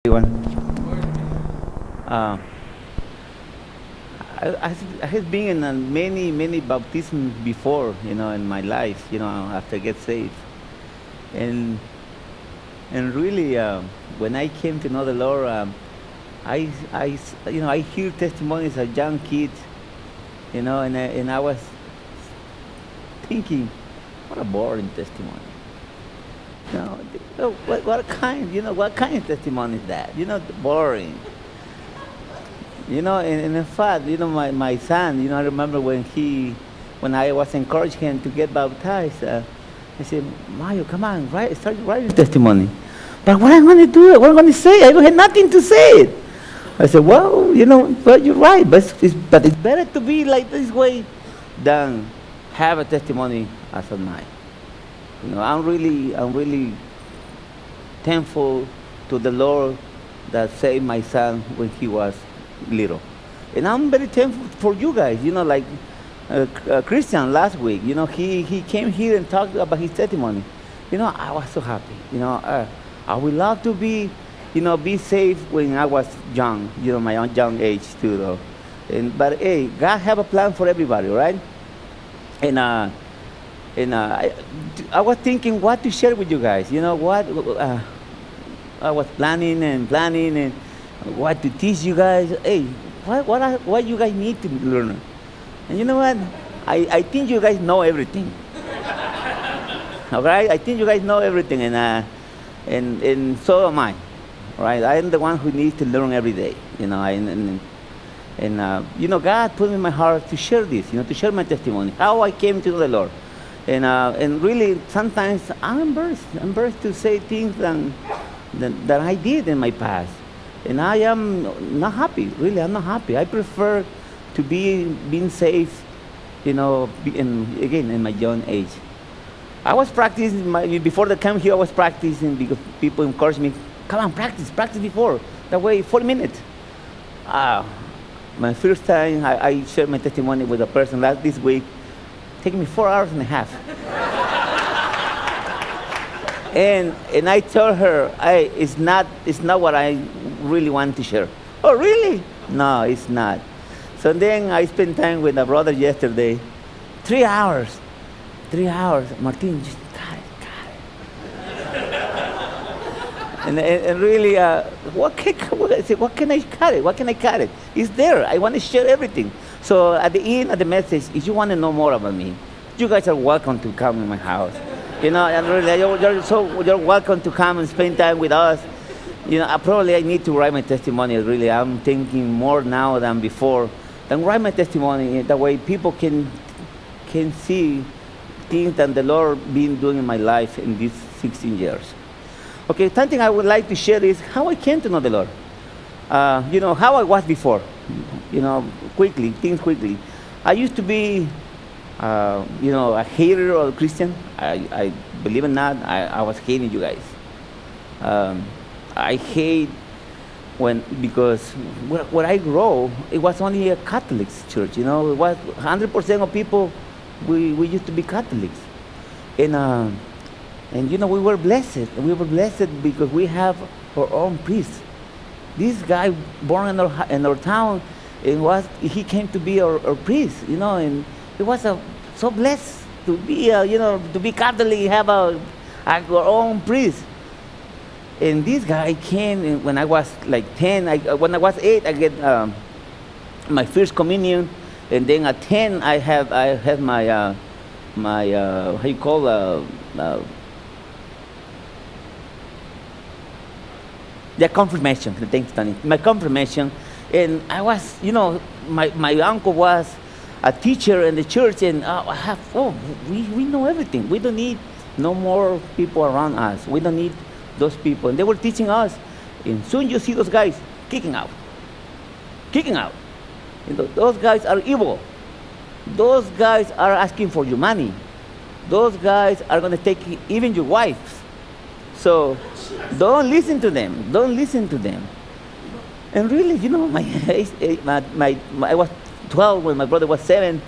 everyone. Uh, I have been in many baptisms before, in my life, after I get saved. And and really, when I came to know the Lord, I hear testimonies of young kids, and I was thinking, what a boring testimony. What kind of testimony is that? Boring. And in fact, my son, I remember when I was encouraging him to get baptized, I said, Mario, come on, start writing testimony. But what I'm going to do, what I'm going to say, I don't have nothing to say. I said, well, you're right, but it's better to be like this way than have a testimony as of mine. I'm really thankful to the Lord that saved my son when he was little. And I'm very thankful for you guys, like Christian last week, he came here and talked about his testimony. I was so happy. I would love to be saved when I was young, my own young age too, though. But hey, God have a plan for everybody, right? And I was thinking what to share with you guys. I was planning and what to teach you guys. Hey, what you guys need to learn? And you know what? I think you guys know everything. All right? I think you guys know everything, and so am I. Right? I am the one who needs to learn every day. God put in my heart to share this. To share my testimony, how I came to the Lord. And really, sometimes I'm embarrassed to say things that I did in my past. And I am not happy, really, I'm not happy. I prefer to being safe, again, in my young age. I was practicing, before the camp here, I was practicing because people encouraged me, come on, practice before. That way, 40 minutes. My first time, I shared my testimony with a person this week, taking me 4 hours and a half. And I told her, it's not what I really want to share. Oh, really? No, it's not. So then I spent time with a brother yesterday. 3 hours. 3 hours. Martin, just cut it. And really, what can I cut it? What can I cut it? It's there. I want to share everything. So at the end of the message, if you want to know more about me, you guys are welcome to come in my house. And really, you're welcome to come and spend time with us. I need to write my testimony. Really, I'm thinking more now than before. Then write my testimony. That way, people can see things that the Lord been doing in my life in these 16 years. Okay, something I would like to share is how I came to know the Lord. How I was before. Quickly. I used to be a hater of Christian. I believe it or not, I was hating you guys. I hate because where I grow, it was only a Catholic church. It was 100% of people. We used to be Catholics, and we were blessed. We were blessed because we have our own priest. This guy born in our town, he came to be our priest. And it was so blessed to be Catholic, have our own priest. And this guy came when I was like 10. When I was 8, I get my first communion, and then at 10, I had my how you call the confirmation. Thanks, Tony. My confirmation, and I was, my uncle was a teacher in the church, and we know everything. We don't need no more people around us. We don't need those people. And they were teaching us, and soon you see those guys kicking out. Those guys are evil. Those guys are asking for your money. Those guys are going to take even your wives. So don't listen to them. And really, I was 12 when my brother was 7.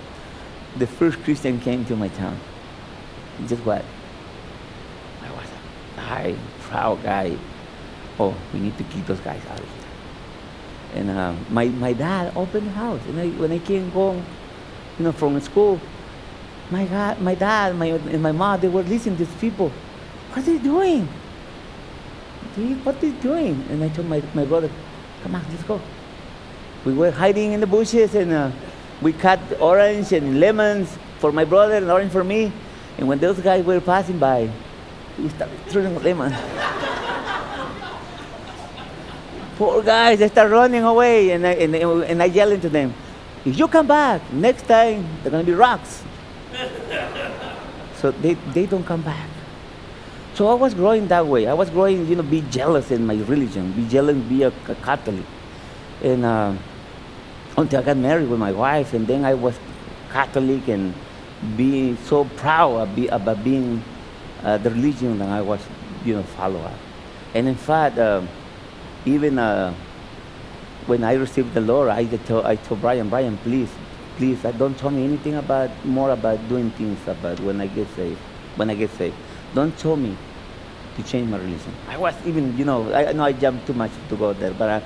The first Christian came to my town. Just what? I was a high, proud guy. oh, we need to keep those guys out of here. And my dad opened the house, and when I came home, from school, my dad, and my mom, they were listening to these people. What are they doing? What are they doing? And I told my brother, come on, let's go. We were hiding in the bushes, and we cut orange and lemons for my brother and orange for me. And when those guys were passing by, we started throwing lemons. Poor guys, they start running away, and I yelling to them, if you come back, next time, they're going to be rocks. So they don't come back. So I was growing that way. I was growing, be jealous in my religion, be jealous, be a Catholic. And until I got married with my wife, and then I was Catholic and being so proud about being the religion that I was, follow. And in fact, even when I received the Lord, I told Brian, please, don't tell me anything more about doing things about when I get saved. Don't tell me to change my religion. I was even, I know I jumped too much to go there, but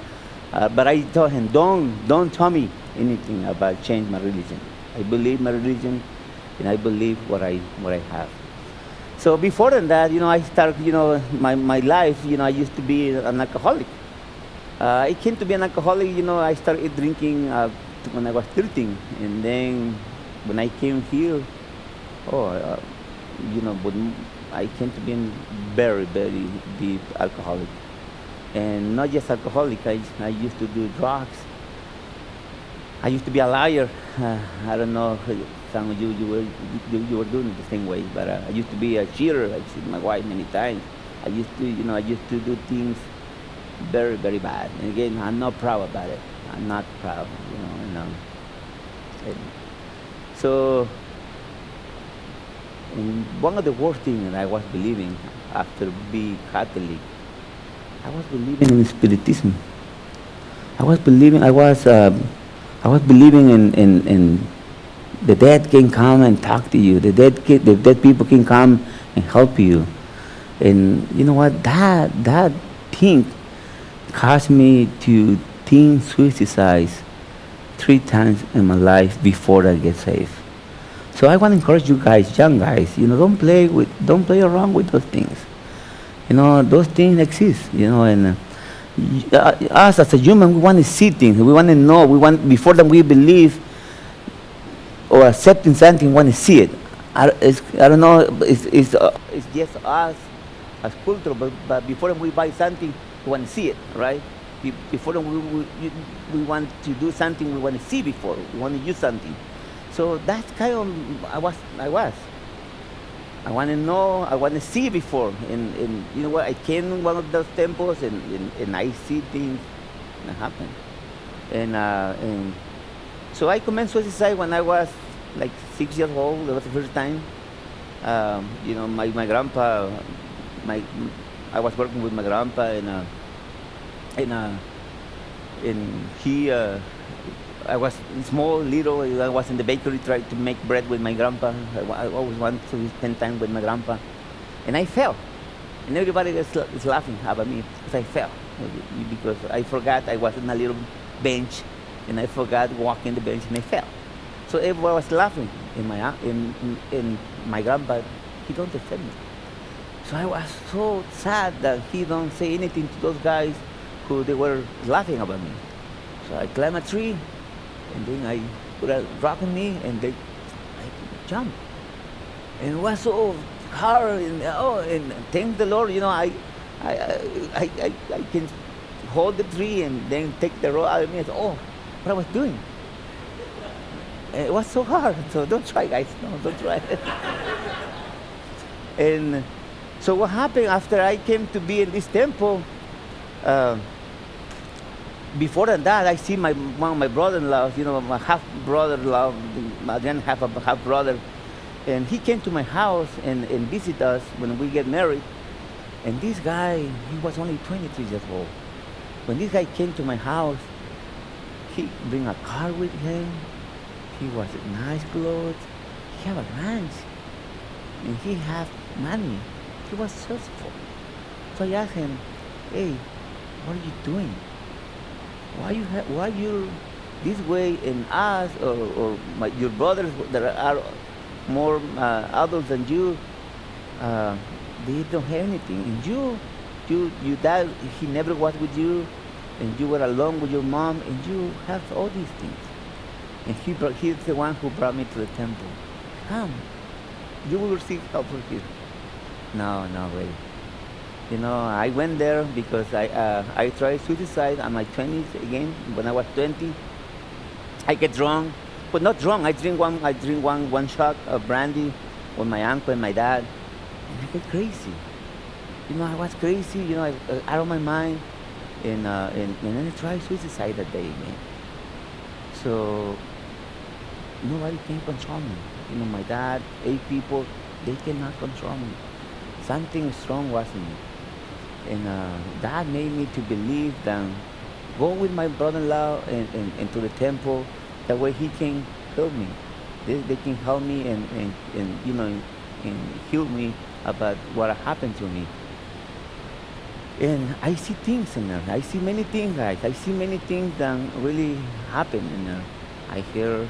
I told him, don't tell me anything about change my religion. I believe my religion, and I believe what I have. So before that, I started, my life, I used to be an alcoholic. I came to be an alcoholic, I started drinking when I was 13. And then when I came here, but I came to be a very, very deep alcoholic. And not just alcoholic, I used to do drugs. I used to be a liar. I don't know if some of you were doing it the same way, but I used to be a cheater. I cheated my wife many times. I used to do things very, very bad. And again, I'm not proud about it. I'm not proud, and so, and one of the worst things that I was believing after being Catholic, I was believing in spiritism. I was believing in the dead can come and talk to you. The dead people can come and help you. And you know what? That thing caused me to think suicide 3 times in my life before I get saved. So I want to encourage you guys, young guys, don't play around with those things. Those things exist, and us as a human, we want to see things. We want to know. Before that we believe or accepting something, we want to see it. I don't know, it's just us as culture, but before we buy something, we want to see it, right? Before we want to do something, we want to see before. We want to use something. So that's kind of I was. I want to know. I want to see before. And you know what? I came in one of those temples, and I see things that happen. And so I commenced suicide when I was like 6 years old. That was the first time. My grandpa, I was working with my grandpa, and he, I was small, little. I was in the bakery trying to make bread with my grandpa. I always wanted to spend time with my grandpa, and I fell, and everybody is laughing about me because I fell, because I forgot I was on a little bench, and I forgot walking the bench, and I fell. So everyone was laughing, and my grandpa, he don't defend me. So I was so sad that he don't say anything to those guys who they were laughing about me. So I climbed a tree, and then I put a rock on me, and I jumped. And it was so hard, and thank the Lord, I can hold the tree and then take the rock out of me. I said, what I was doing. It was so hard, so don't try, guys. No, don't try. And so what happened after I came to be in this temple, before that, I see one of my brother-in-law, my half-brother-in-law, again half-brother, and he came to my house and visit us when we get married. And this guy, he was only 23 years old. When this guy came to my house, he bring a car with him. He was in nice clothes. He had a ranch, and he had money. He was successful. So I asked him, hey, what are you doing? Why you this way in us or your brothers that are more adults than you, uh, they don't have anything. And you dad, he never was with you, and you were alone with your mom, and you have all these things. And he's the one who brought me to the temple. Come, you will receive help from here. No, no way. I went there because I tried suicide at my 20s again. When I was 20, I get drunk, but not drunk. I drink one shot of brandy with my uncle and my dad, and I get crazy. I was crazy. Out of my mind, and then I tried suicide that day, man. So nobody can control me. My dad, 8 people, they cannot control me. Something strong was in me, and that made me to believe that go with my brother-in-law and to the temple. That way he can help me. They can help me and heal me about what happened to me. And I see things in there. I see many things, guys. I see many things that really happen in there. I hear,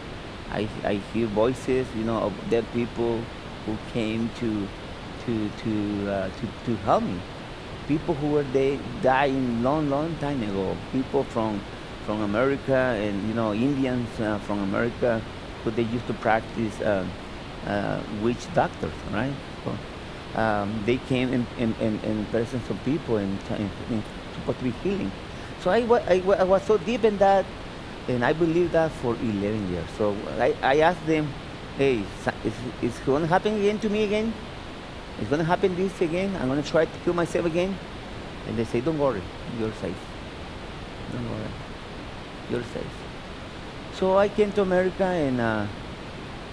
I hear voices, of dead people who came to help me. People who were they dying long, long time ago. People from America and Indians from America who they used to practice witch doctors, right? So, they came in presence of people and supposed to be healing. So I was so deep in that, and I believed that for 11 years. So I asked them, hey, is it going to happen again to me again? It's going to happen this again? I'm going to try to kill myself again? And they say, don't worry, you're safe. Don't worry, you're safe. So I came to America in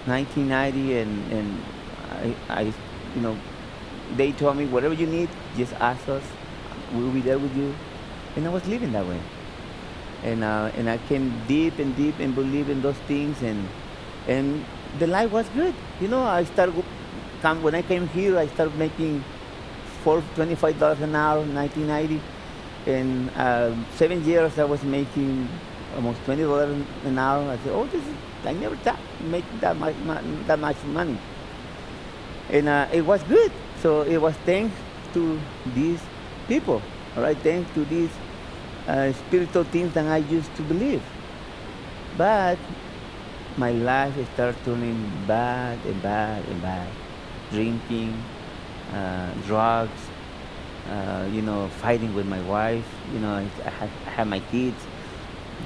1990, and you know, they told me, whatever you need, just ask us. We'll be there with you. And I was living that way. And I came deep and deep and believe in those things, and the life was good. I started when I came here. I started making $25 an hour in 1990. In 7 years, I was making almost $20 an hour. I said, "Oh, I never thought make that much money," and it was good. So it was thanks to these people, all right, thanks to these spiritual things that I used to believe. But my life started turning bad and bad and bad. Drinking, drugs, fighting with my wife. I had my kids.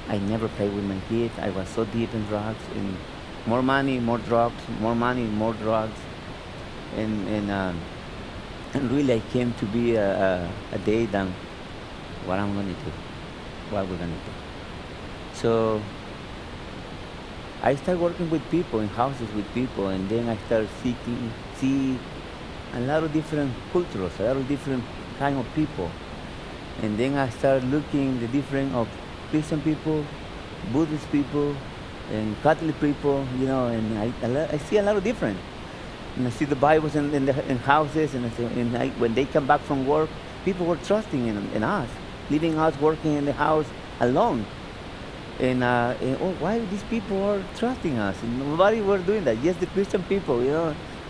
I never played with my kids. I was so deep in drugs, and more money, more drugs, more money, more drugs, and really I came to be a day than what I'm gonna do, what we're gonna do. So I started working with people in houses with people, and then I started see a lot of different cultures, a lot of different kind of people, and then I started looking the different of Christian people, Buddhist people, and Catholic people, and I see a lot of different. And I see the Bibles in houses, and when they come back from work, people were trusting in us, leaving us working in the house alone. And why these people are trusting us? And nobody were doing that. Just the Christian people,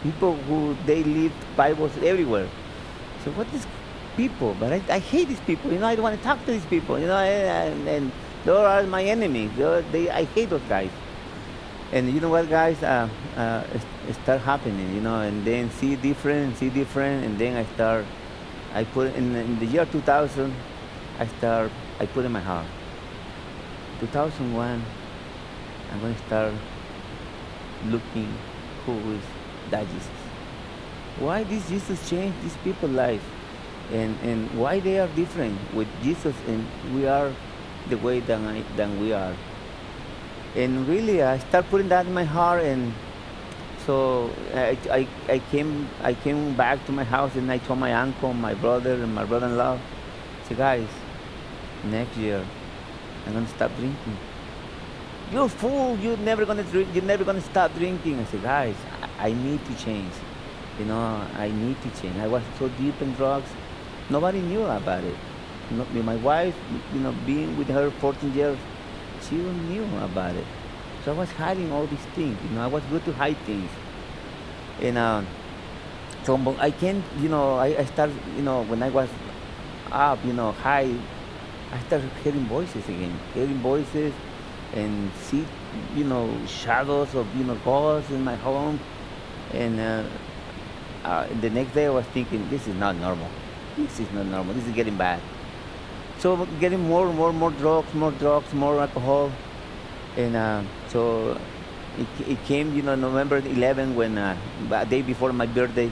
people who they leave Bibles everywhere. So what is people? But I hate these people. I don't want to talk to these people. And they are my enemies. I hate those guys. And you know what, guys? It start happening. And then see different, and then I put in the year 2000. I put in my heart. 2001, I'm going to start looking who is that Jesus. Why this Jesus changed these people's life, and why they are different with Jesus, and we are the way than we are. And really, I start putting that in my heart, and so I came back to my house, and I told my uncle, my brother, and my brother-in-law, I said, guys, next year I'm gonna stop drinking. You're a fool. You're never gonna drink. You're never gonna stop drinking. I said, guys, I need to change. I need to change. I was so deep in drugs, nobody knew about it. My wife, being with her 14 years, she knew about it. So I was hiding all these things. I was good to hide things. And so I can't, I started, when I was up, high, I started hearing voices again, hearing voices and see, shadows of, ghosts in my home. And the next day I was thinking, this is not normal. This is not normal. This is getting bad. So getting more drugs, more alcohol. And so it came, November 11 when, a day before my birthday,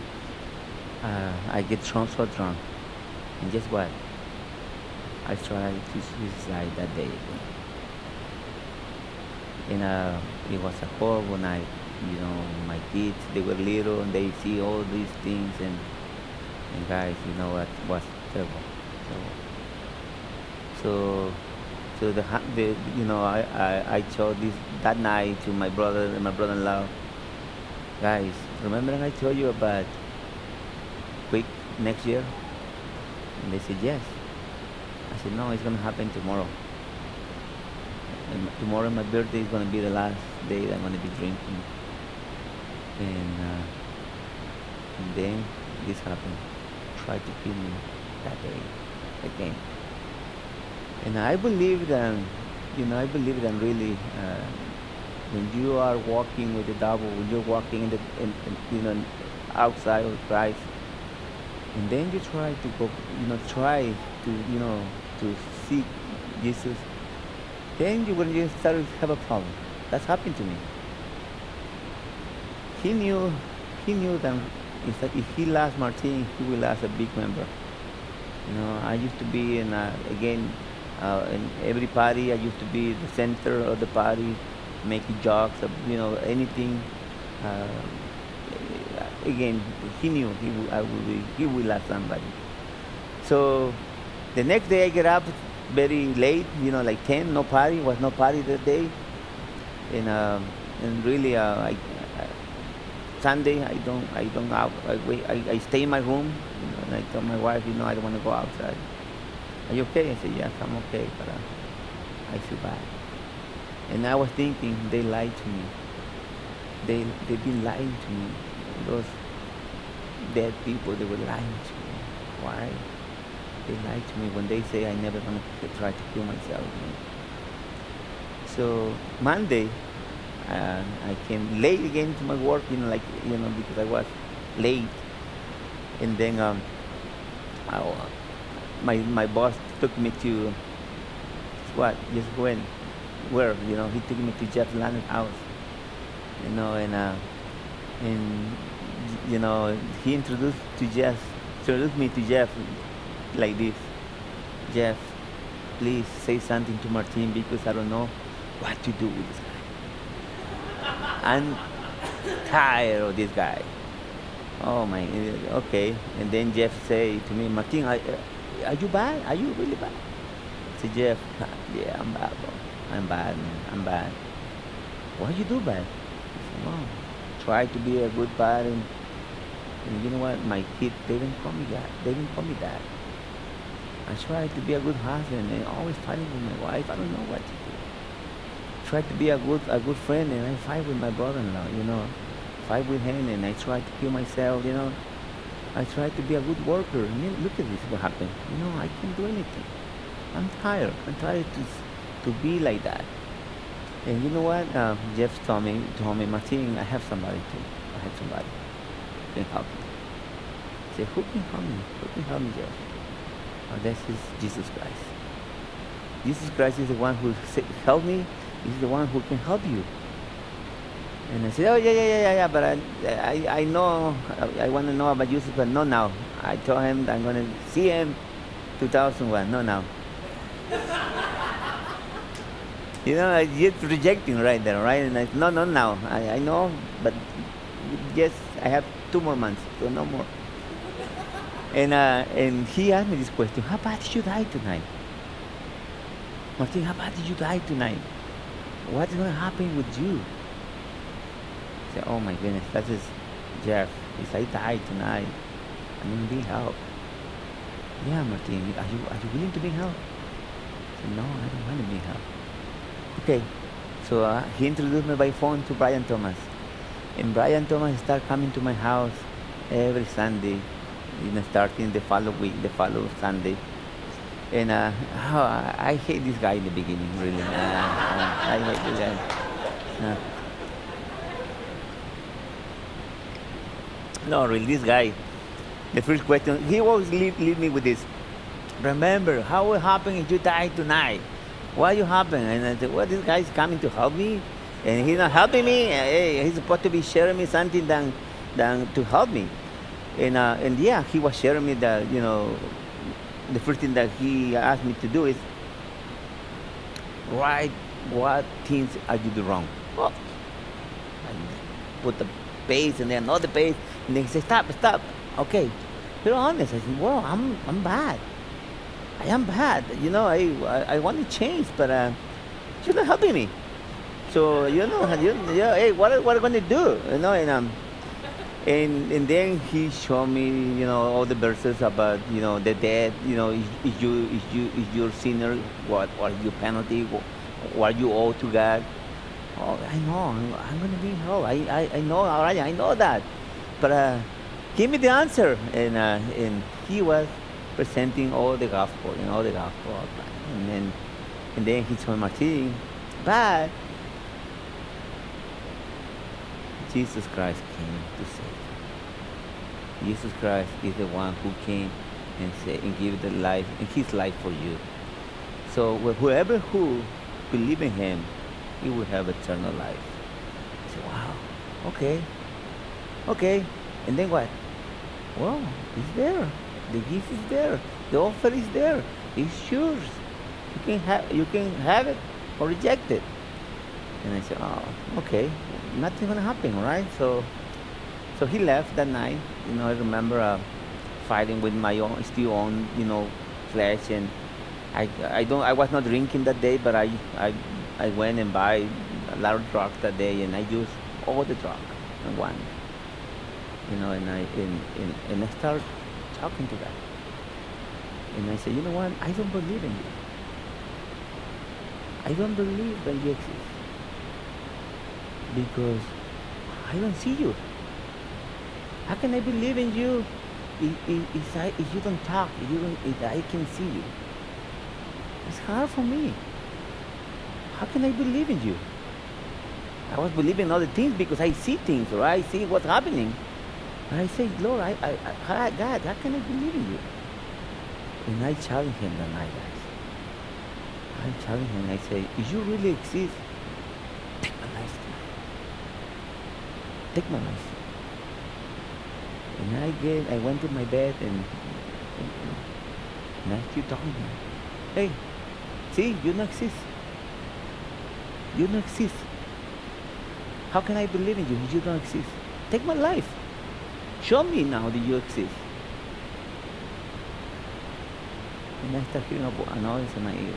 I get drunk, so drunk. And guess what? I tried to suicide that day again. And it was a horrible night. My kids, they were little and they see all these things. And guys, what was terrible. So, so I told this that night to my brother and my brother-in-law, guys, remember I told you about quick next year? And they said yes. I said no, it's gonna happen tomorrow. And tomorrow my birthday is gonna be the last day that I'm gonna be drinking. And then this happened. Tried to kill me that day again. And I believe that really, when you are walking with the devil, when you're walking outside of Christ, and then you try to go, try to, to seek Jesus, then when you start to have a problem. That's happened to me. He knew, that if he lost Martin, he will lose a big member. I used to be in every party. I used to be the center of the party, making jokes, anything. Uh, Again, he knew he will love somebody. So the next day I get up very late, like 10, no party, was no party that day. And really, Sunday I don't out. I stay in my room, and I tell my wife, I don't want to go outside. Are you okay? I said, yes, I'm okay, but I feel bad. And I was thinking, they lied to me. They've been lying to me. Those dead people, they were lying to me. Why? They lied to me when they say I never gonna try to kill myself. So Monday, I came late again to my work, because I was late. And then my boss took me to just when where he took me to Jeff Landon's house, and he introduced me to Jeff like this. Jeff, please say something to Martin because I don't know what to do with this guy. I'm tired of this guy. Oh my, okay. And then Jeff say to me, Martin, are you bad? Are you really bad? I said, Jeff, yeah, I'm bad, bro. I'm bad, man. I'm bad. What you do bad? He said, well, try to be a good parent. And you know what? My kids, they didn't call me that. They didn't call me that. I try to be a good husband and always fighting with my wife. I don't know what to do. Try to be a good friend and I fight with my brother-in-law, fight with him and I try to kill myself, I try to be a good worker. And look at this, what happened. I can't do anything. I'm tired. I'm tired to be like that. And you know what? Jeff told me, Martin, I have somebody too. I have somebody who can help me. I said, who can help me? Who can help me, Jeff? Oh, this is Jesus Christ. Jesus Christ is the one who helped me. He's the one who can help you. And I said, oh, yeah, but I know, I want to know about Jesus, but not now. I told him that I'm going to see him 2001, not now. I just rejecting right there, right? And I said, no, now. I know, but yes, I have 2 more months, so no more. And he asked me this question, how bad did you die tonight? Martin, how bad did you die tonight? What's going to happen with you? I said, oh my goodness, that is Jeff. If I die tonight, I'm going to need help. Yeah, Martin, are you willing to be helped? I said, no, I don't want to be helped. Okay. So he introduced me by phone to Brian Thomas. And Brian Thomas started coming to my house every Sunday, starting the follow Sunday. And I hate this guy in the beginning, really. I hate this guy. No, really, this guy. The first question, he always leave me with this. Remember, how will happen if you die tonight? Why you happen? And I said, well, this guy is coming to help me, and he's not helping me. Hey, he's supposed to be sharing me something than to help me. And yeah, he was sharing me that, the first thing that he asked me to do is write what things are you do wrong. Well, I put the page and then another page, and then he said, stop. Okay, be honest. I said, well, I'm bad. I am bad. I want to change, but you're not helping me. So hey, what are going to do? And then he showed me, all the verses about, the dead. Is your sinner? What is your penalty? What you owe to God? Oh, I know. I'm going to be in hell. I know already. I know that. But give me the answer. And he was presenting all the gospel, all the gospel. And then he told Martin, but Jesus Christ came to save. Jesus Christ is the one who came and gave the life and his life for you. So whoever who believe in him, he will have eternal life. I said, wow, okay. And then what? Well, it's there. The gift is there. The offer is there. It's yours. You can have it or reject it. And I said, oh, okay. Nothing's gonna happen, right? So he left that night. I remember fighting with my own flesh, and I was not drinking that day, but I went and buy a lot of drugs that day, and I used all the drugs in one. And I started talking to God, and I said, you know what? I don't believe in you. I don't believe that you exist because I don't see you. How can I believe in you if you don't talk, if I can see you? It's hard for me. How can I believe in you? I was believing in other things because I see things, or I see what's happening. And I say, Lord, God, how can I believe in you? And I challenge him that night, guys. I challenge him and I say, if you really exist, take my life tonight. Take my life. And I went to my bed and I keep talking to him. Hey, see, you don't exist. You don't exist. How can I believe in you if you don't exist? Take my life. Show me now that you exist. And I start hearing a noise in my ear.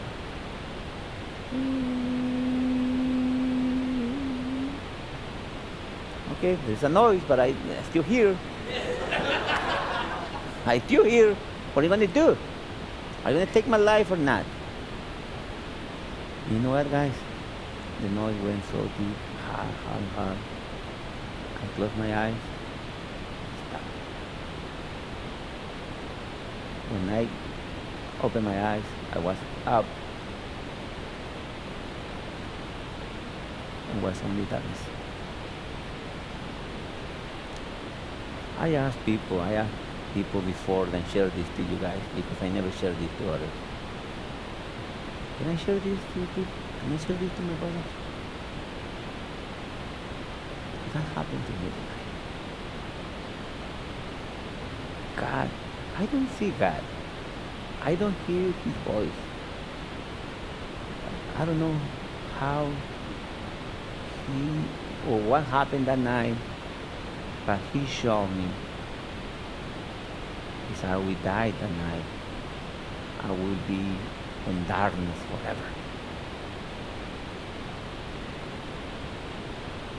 Okay, there's a noise, but I still hear. I still hear. What are you going to do? Are you going to take my life or not? You know what, guys? The noise went so deep, hard. I closed my eyes. Stop. When I opened my eyes, I was up. It was only darkness. I asked people before then share this to you guys because I never shared this to others. Can I share this to people? Can I share this to my brothers? That happened to me tonight. God, I don't see God. I don't hear his voice. I don't know how or what happened that night, but he showed me. He said, I will die that night. I will be in darkness forever.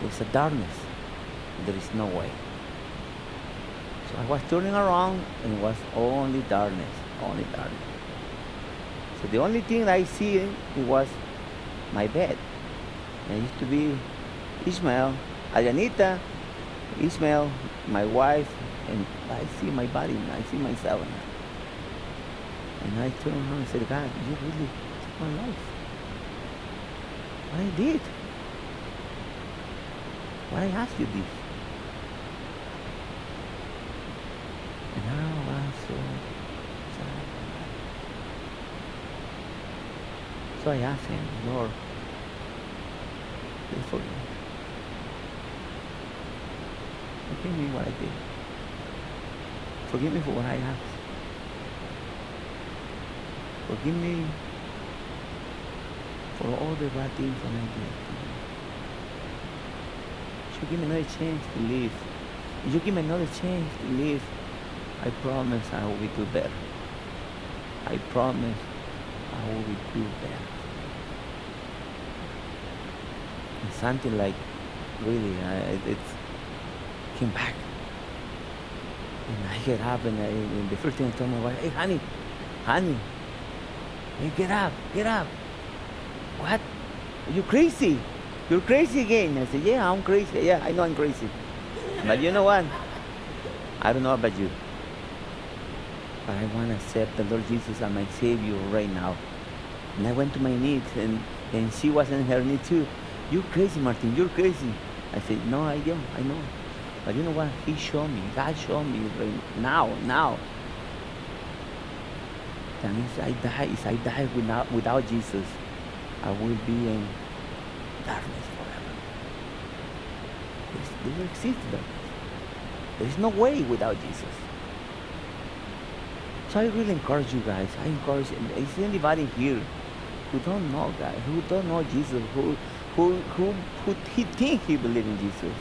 There's a darkness. There is no way. So I was turning around and it was only darkness. only darkness. So the only thing I see was my bed. And it used to be Ishmael, Adrianita, Ishmael, my wife, and I see my body, I see myself now. And I turned around and said, God, you really took my life. What I did? Why I asked you this? And I was so sad. So I asked him, Lord, please forgive me. Forgive me what I did. Forgive me for what I asked. Forgive me for all the bad things that I did. You give me another chance to live. If you give me another chance to live, I promise I will do better. I promise I will do better. And something like really, it came back. And I get up and the first thing I told my wife, hey honey, hey get up. What? Are you crazy? You're crazy again. I said, yeah, I'm crazy. Yeah, I know I'm crazy. But you know what? I don't know about you. But I want to accept the Lord Jesus as my Savior right now. And I went to my knees and she was on her knees too. You're crazy, Martin, you're crazy. I said, no, I know. But you know what? He showed me, God showed me right now. That means if I die without Jesus, I will be in darkness forever. There exists darkness. There is no way without Jesus. So I really encourage you guys. Is there anybody here who don't know God, who don't know Jesus, who he think he believes in Jesus?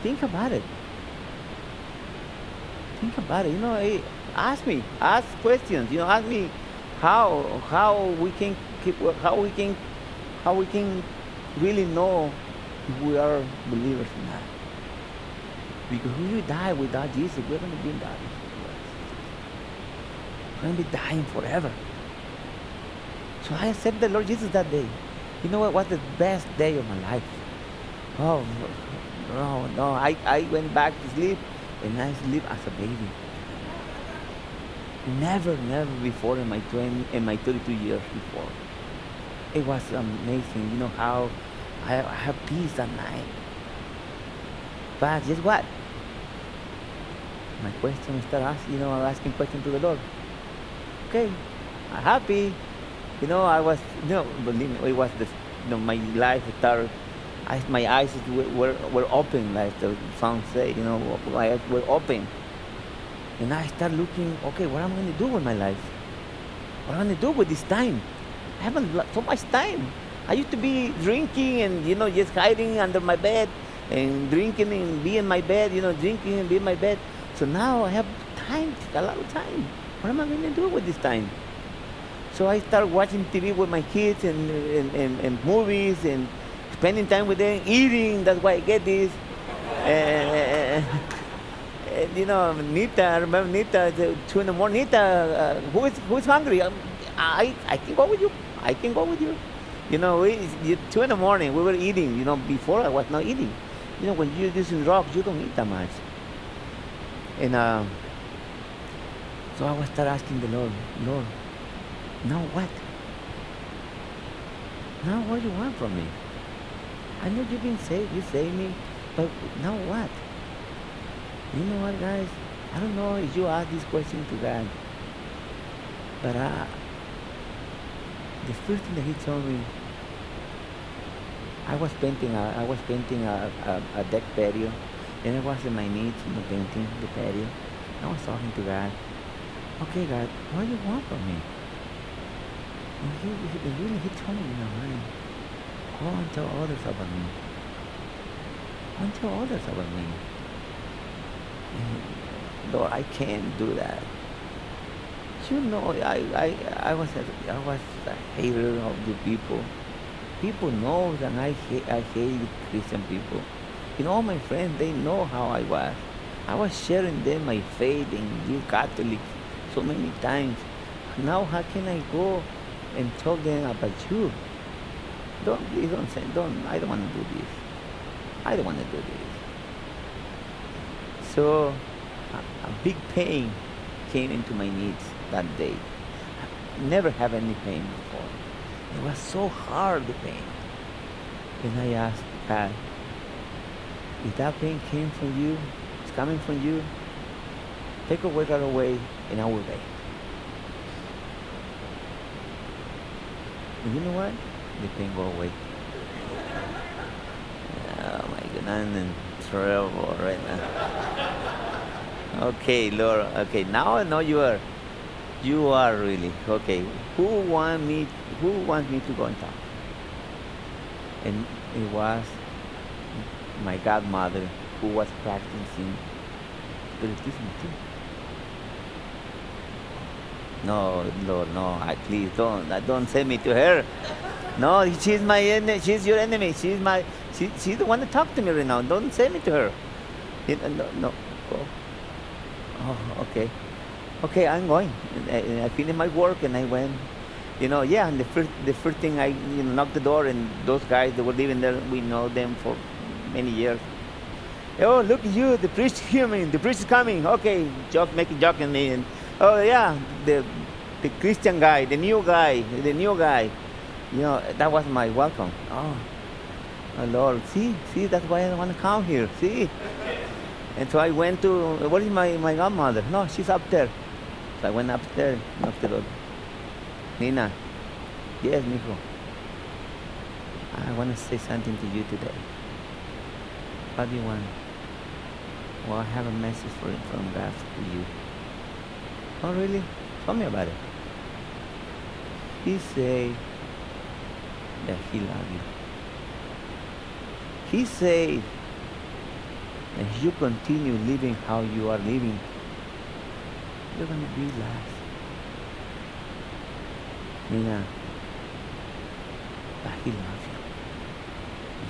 Think about it. Think about it. You know, ask questions. You know, ask me how we can really know if we are believers or not. Because when you die without Jesus, we're going to be in darkness. We're going to be dying forever. So I accepted the Lord Jesus that day. You know what was the best day of my life? Oh, no. I went back to sleep and I sleep as a baby. Never before in my 32 years before. It was amazing, you know, how I have peace at night. But guess what? My question asking questions to the Lord. Okay, I'm happy. You know, believe me, it was my life started. My eyes were open, like the song say. You know, my eyes were open. And I start looking, okay, what am I going to do with my life? What am I going to do with this time? I haven't so much time. I used to be drinking and, you know, just hiding under my bed and drinking and be in my bed, you know, drinking and be in my bed. So now I have time, a lot of time. What am I going to do with this time? So I start watching TV with my kids and movies and spending time with them, eating. That's why I get this. You know, Nita, I remember Nita, 2 in the morning. Nita, who's hungry? I can go with you. I can go with you. You know, 2 in the morning, we were eating. You know, before I was not eating. You know, when you're using drugs, you don't eat that much. And so I was start asking the Lord, now what? Now what do you want from me? I know you've been saved, you saved me, but now what? You know what, guys? I don't know if you ask this question to God, but the first thing that He told me, I was painting a deck patio, and I was in my knees, you know, painting the patio. I was talking to God. Okay, God, what do you want from me? And he told me in my mind, go and tell others about me. Go and tell others about me. And Lord, I can't do that. You know, I was a hater of the people. People know that I hate Christian people. You know, all my friends, they know how I was. I was sharing them my faith in you Catholics. so many times. Now how can I go and tell them about you? Please don't say, don't, I don't want to do this. I don't want to do this. So a big pain came into my knees that day. I never had any pain before. It was so hard, the pain. And I asked God, if that pain came from you, it's coming from you, take away that away, and I will obey. And you know what? The pain go away. Oh my goodness, I'm trouble right now. Okay, Lord. Okay, now I know you are. You are really okay. Who wants me to go and talk? And it was my godmother who was practicing spiritism too. No, Lord, no. Please don't send me to her. No, she's my enemy. She's your enemy. She's the one that talked to me right now. Don't send me to her. No. Oh, okay. Okay, I'm going. I finished my work and I went. Yeah. And the first thing I knocked the door, and those guys that were living there, we know them for many years. Oh, look at you! The priest is coming. The priest is coming. Okay, making joke on me, and oh yeah, the Christian guy, the new guy. That was my welcome. Oh, my Lord, see, that's why I don't want to come here. See, and so I went to. What is my godmother? No, she's up there. So I went up there, knocked the door. Nina, yes, mijo. I want to say something to you today. What do you want? Well, I have a message from God to you. Oh, really? Tell me about it. He said that he loves you. He said that if you continue living how you are living, you're going to be last. Nina, but he loves you.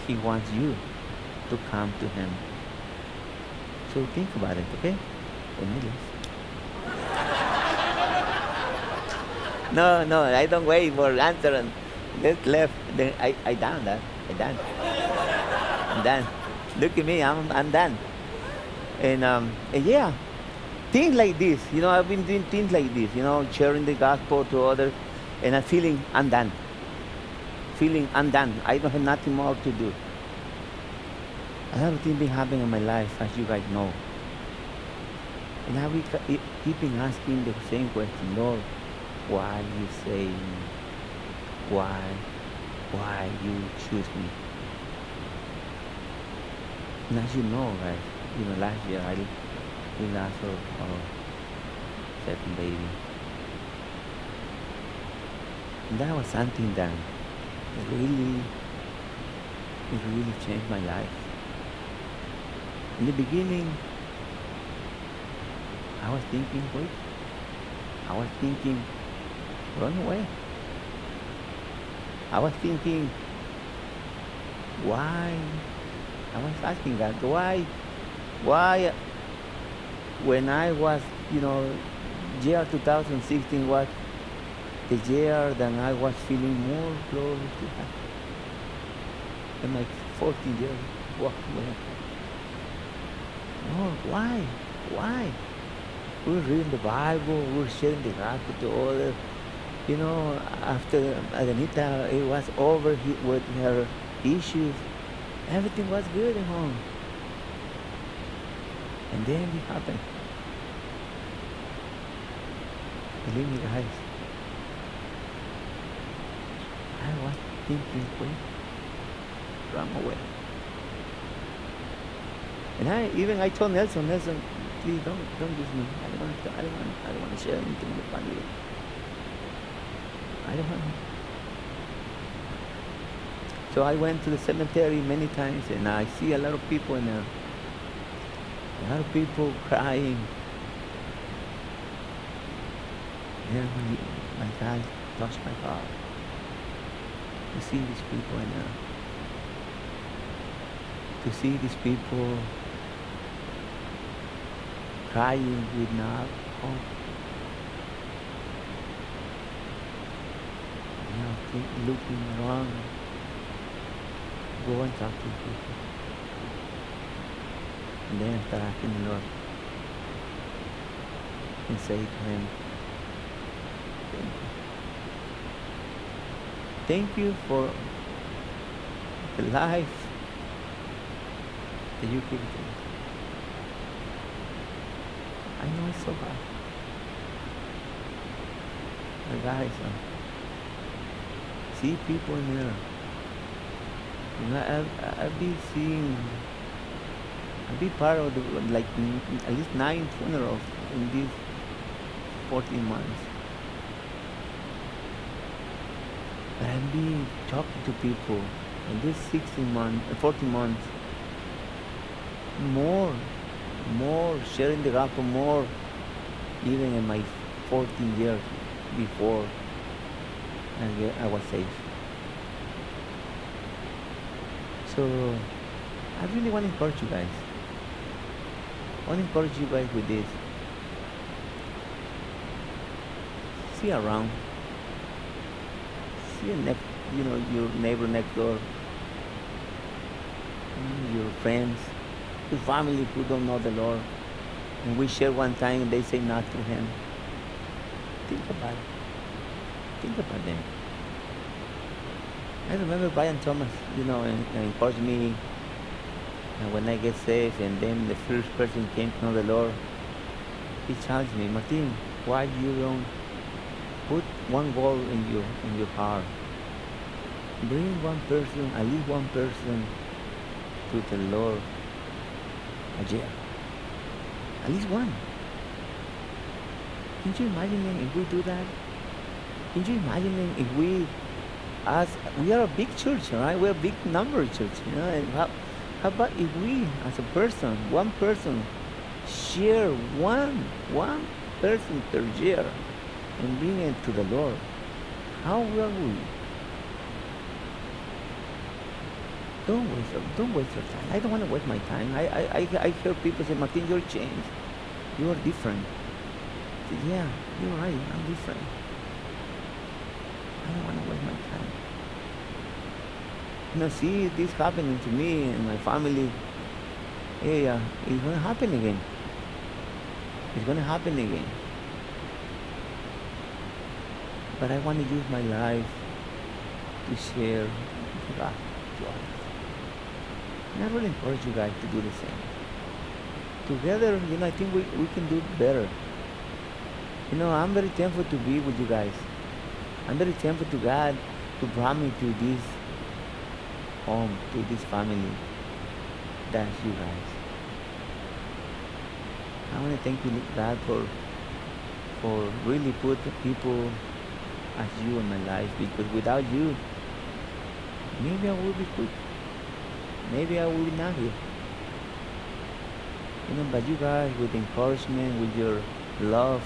He wants you to come to him. So think about it, okay? No, I don't wait for answer. Just left. Then I done that. I'm done. Look at me, I'm done. And yeah, things like this. I've been doing things like this. Sharing the gospel to others, and I'm feeling undone. I don't have nothing more to do. A lot of things been happening in my life, as you guys know. And I will keeping asking the same question, Lord, why you say me? Why you choose me? And as you know, guys, last year we lost our second baby. And that was something that really changed my life. In the beginning, I was thinking, run away. I was thinking, why? I was asking God, why when I was, year 2016 was the year that I was feeling more close to God. And my 14 years walked away. Lord, why? We're reading the Bible, we're sharing the gospel to others. After Adanita, it was over with her issues. Everything was good at home. And then it happened. Believe me, guys. I was thinking, run away. And I told Nelson, please don't use me. I don't want to share anything with family. I don't want to. So I went to the cemetery many times, and I see a lot of people in there. A lot of people crying. Then my God touched my heart to see these people in there. To see these people crying with no hope. looking around, go and talk to people. And then start asking the Lord and say to Him, thank you. Thank you for the life that you give to me. I know it's so hard. But guys, see people in there. You know, I've been seeing, I've been part of at least 9 funerals in these 14 months. But I've been talking to people in these 14 months, more sharing the gospel, more even in my 14 years before I was saved. So I really want to encourage you guys. I want to encourage you guys with this. See around. See your neighbor next door, your friends, your family who don't know the Lord. And we share one time and they say not to Him. Think about it. Think about them. I remember Brian Thomas, and encouraged me when I get saved, and then the first person came to know the Lord. He challenged me, Martin, why you don't put one goal in your heart? Bring one person, at least one person, to the Lord a year. At least one. Can you imagine if we do that? Can you imagine if we are a big church, right? We're a big number church, and how about if we, as a person, one person, share one person per year and bring it to the Lord? How will we? Don't waste your time. I don't want to waste my time. I hear people say, Martin, you're changed. You are different. I say, yeah, you're right. I'm different. I don't want to waste my time. See this happening to me and my family. Hey, it's going to happen again. It's going to happen again. But I want to use my life to share God to others. And I really encourage you guys to do the same. Together, I think we can do better. I'm very thankful to be with you guys. I'm very thankful to God to bring me to this home, to this family. That's you guys. I want to thank you, God, for really put people as you in my life, because without you, maybe I would be quit. Maybe I would be not here. But you guys, with encouragement, with your love,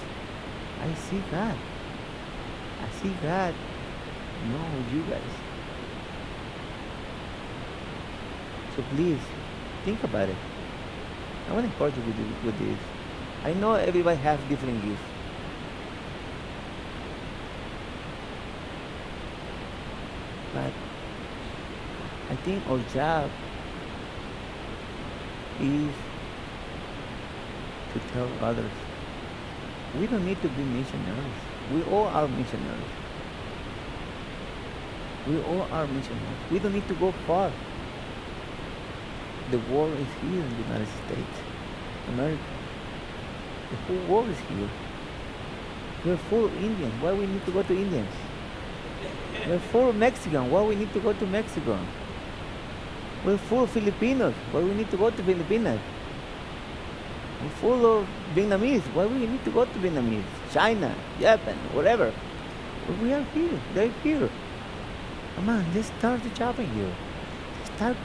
I see God. I see God. With you guys. So please, think about it. I want to encourage you with this. I know everybody has different gifts. But I think our job is to tell others. We don't need to be missionaries. We all are missionaries. We all are missionaries. We don't need to go far. The world is here in the United States, America. The whole world is here. We're full of Indians. Why we need to go to Indians? We're full of Mexicans. Why we need to go to Mexico? We're full of Filipinos. Why we need to go to Filipinas? We're full of Vietnamese. Why we need to go to Vietnamese? China, Japan, whatever. But we are here. They're here. Come on, let's start the job in here. Start.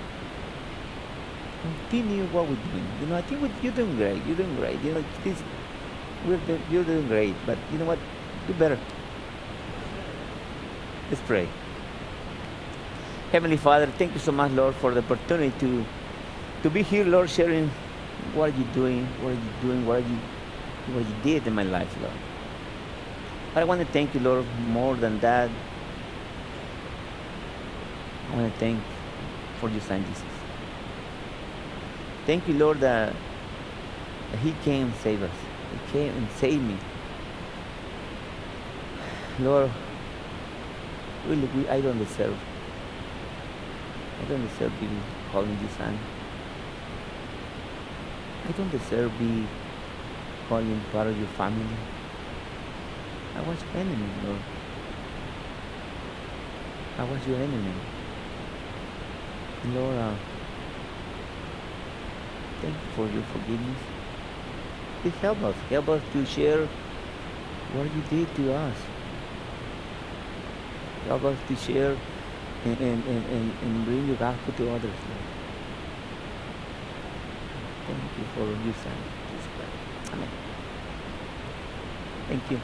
Continue what we're doing. I think you're doing great. You're doing great. You're doing great. But you know what? Do better. Let's pray. Heavenly Father, thank you so much, Lord, for the opportunity to be here, Lord, sharing what are you doing, what you did in my life, Lord. But I want to thank you, Lord, more than that. I want to thank for your son Jesus. Thank you, Lord, that He came and saved us. He came and saved me. Lord, really, I don't deserve. I don't deserve being called your son. I don't deserve being called part of your family. I was your enemy, Lord. I was your enemy. Lord, thank you for your forgiveness. Please help us. Help us to share what you did to us. Help us to share and bring your gospel to others, Lord. Thank you for your son, Jesus Christ. Amen. Thank you.